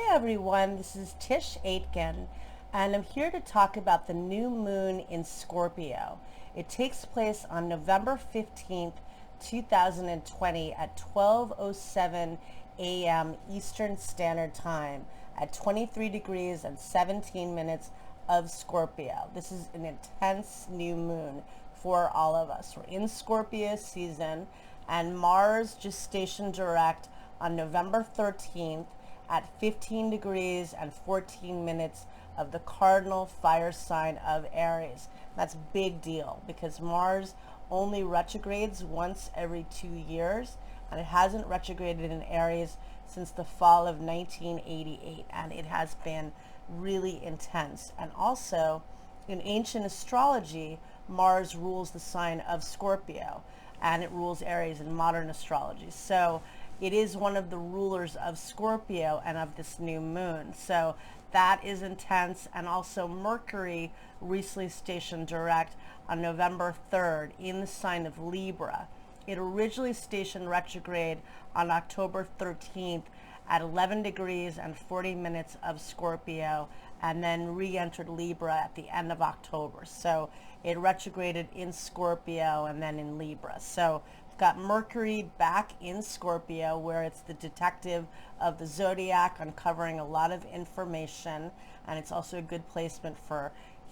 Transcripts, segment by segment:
Hi everyone, this is Tisch Aitken, and I'm here to talk about the new moon in Scorpio. It takes place on November 15th, 2020 at 12:07 a.m. Eastern Standard Time at 23 degrees and 17 minutes of Scorpio. This is an intense new moon for all of us. We're in Scorpio season, and Mars just stationed direct on November 13th at 15 degrees and 14 minutes of the cardinal fire sign of Aries. That's a big deal because Mars only retrogrades once every 2 years, and it hasn't retrograded in Aries since the fall of 1988, and it has been really intense. And also, in ancient astrology, Mars rules the sign of Scorpio, and it rules Aries in modern astrology. So it is one of the rulers of Scorpio and of this new moon. So that is intense. And also Mercury recently stationed direct on November 3rd in the sign of Libra. It originally stationed retrograde on October 13th at 11 degrees and 40 minutes of Scorpio, and then re-entered Libra at the end of October. So it retrograded in Scorpio and then in Libra. So we've got Mercury back in Scorpio, where it's the detective of the zodiac, uncovering a lot of information, and it's also a good placement for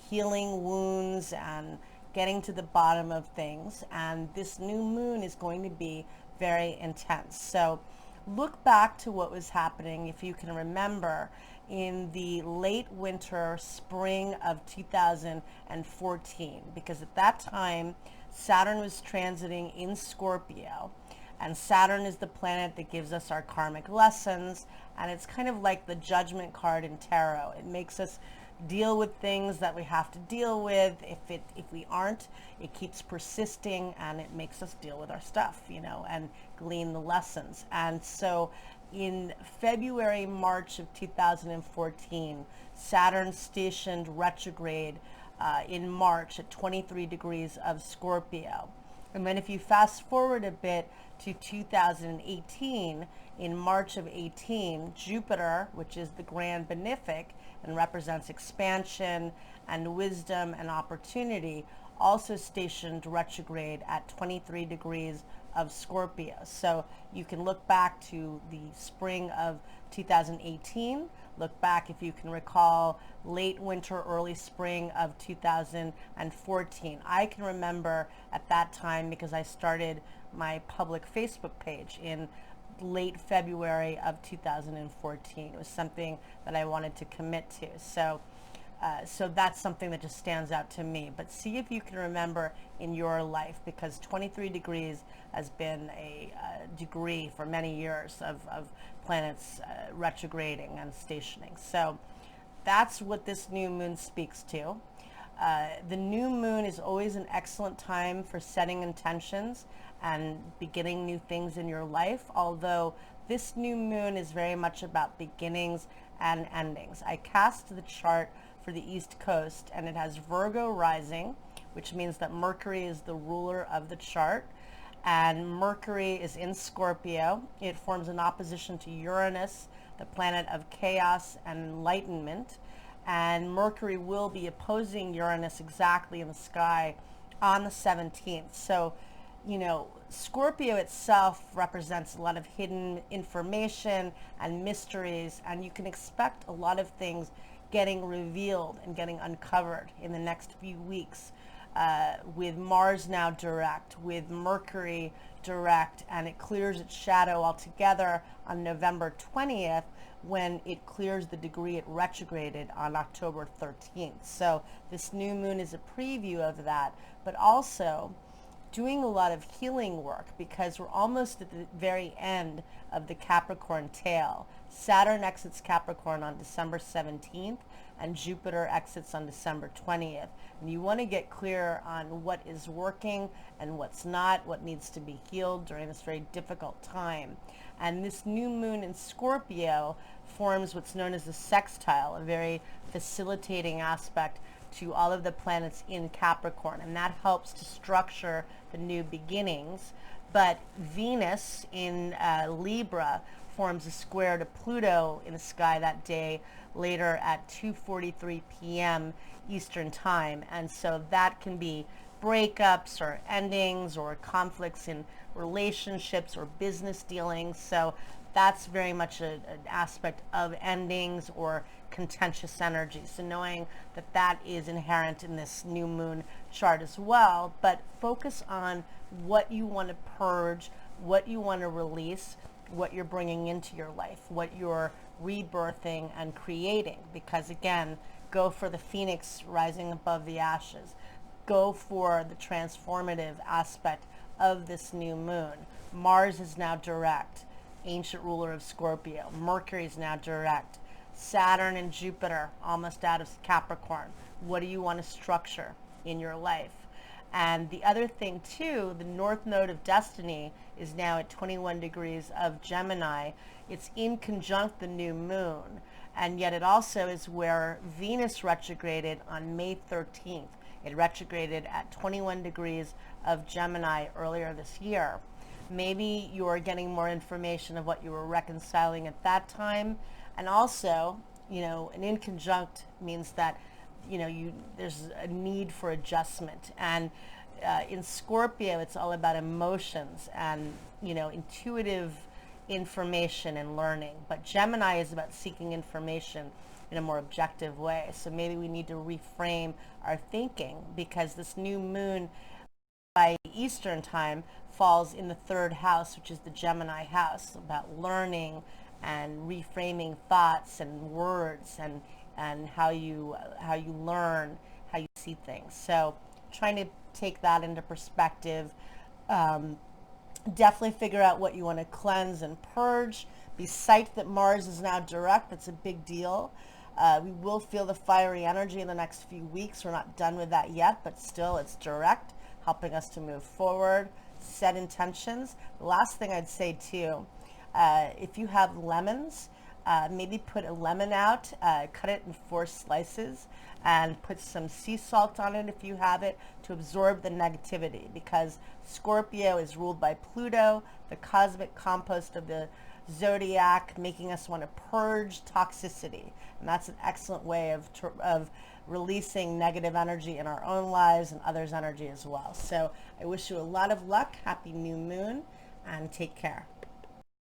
healing wounds and getting to the bottom of things. And this new moon is going to be very intense. So look back to what was happening, if you can remember, in the late winter, spring of 2014, because at that time Saturn was transiting in Scorpio, and Saturn is the planet that gives us our karmic lessons, and it's kind of like the judgment card in tarot. It makes us deal with things that we have to deal with. If we aren't, it keeps persisting, and it makes us deal with our stuff, and glean the lessons. And so in February, March of 2014, Saturn stationed retrograde in March at 23 degrees of Scorpio. And then if you fast forward a bit to 2018, in March of 18, Jupiter, which is the grand benefic and represents expansion and wisdom and opportunity, also stationed retrograde at 23 degrees of Scorpio. So you can look back to the spring of 2018, look back, if you can recall, late winter, early spring of 2014. I can remember at that time because I started my public Facebook page in late February of 2014. It was something that I wanted to commit to. So that's something that just stands out to me. But see if you can remember in your life, because 23 degrees has been a degree for many years of planets retrograding and stationing. So that's what this new moon speaks to. The new moon is always an excellent time for setting intentions and beginning new things in your life, although this new moon is very much about beginnings and endings. I cast the chart for the East Coast, and it has Virgo rising, which means that Mercury is the ruler of the chart, and Mercury is in Scorpio. It forms an opposition to Uranus, the planet of chaos and enlightenment, and Mercury will be opposing Uranus exactly in the sky on the 17th. So, Scorpio itself represents a lot of hidden information and mysteries, and you can expect a lot of things getting revealed and getting uncovered in the next few weeks, with Mars now direct, with Mercury direct, and it clears its shadow altogether on November 20th when it clears the degree it retrograded on October 13th. So this new moon is a preview of that, but also doing a lot of healing work, because we're almost at the very end of the Capricorn tail. Saturn exits Capricorn on December 17th, and Jupiter exits on December 20th. And you want to get clear on what is working and what's not, what needs to be healed during this very difficult time. And this new moon in Scorpio forms what's known as a sextile, a very facilitating aspect to all of the planets in Capricorn, and that helps to structure the new beginnings. But Venus in Libra forms a square to Pluto in the sky that day later at 2:43 p.m. Eastern time. And so that can be breakups or endings or conflicts in relationships or business dealings. So that's very much an aspect of endings or contentious energy. So knowing that that is inherent in this new moon chart as well, but focus on what you want to purge, what you want to release, what you're bringing into your life, what you're rebirthing and creating. Because again, go for the phoenix rising above the ashes. Go for the transformative aspect of this new moon. Mars is now direct, ancient ruler of Scorpio. Mercury is now direct. Saturn and Jupiter almost out of Capricorn. What do you want to structure in your life? And the other thing too, the North Node of Destiny is now at 21 degrees of Gemini. It's in conjunct the new moon, and yet it also is where Venus retrograded on May 13th. It retrograded at 21 degrees of Gemini earlier this year. Maybe you're getting more information of what you were reconciling at that time. And also, an in conjunct means that, there's a need for adjustment. And in Scorpio, it's all about emotions and, intuitive information and learning. But Gemini is about seeking information in a more objective way. So maybe we need to reframe our thinking, because this new moon by Eastern time falls in the third house, which is the Gemini house, about learning and reframing thoughts and words and how you learn, how you see things. So trying to take that into perspective. Definitely figure out what you want to cleanse and purge. Be psyched that Mars is now direct. That's a big deal. We will feel the fiery energy in the next few weeks. We're not done with that yet, but still it's direct, helping us to move forward, set intentions. The last thing I'd say too, if you have lemons, maybe put a lemon out, cut it in 4 slices, and put some sea salt on it if you have it, to absorb the negativity, because Scorpio is ruled by Pluto, the cosmic compost of the zodiac, making us want to purge toxicity. And that's an excellent way of releasing negative energy in our own lives and others' energy as well. So I wish you a lot of luck. Happy new moon, and take care.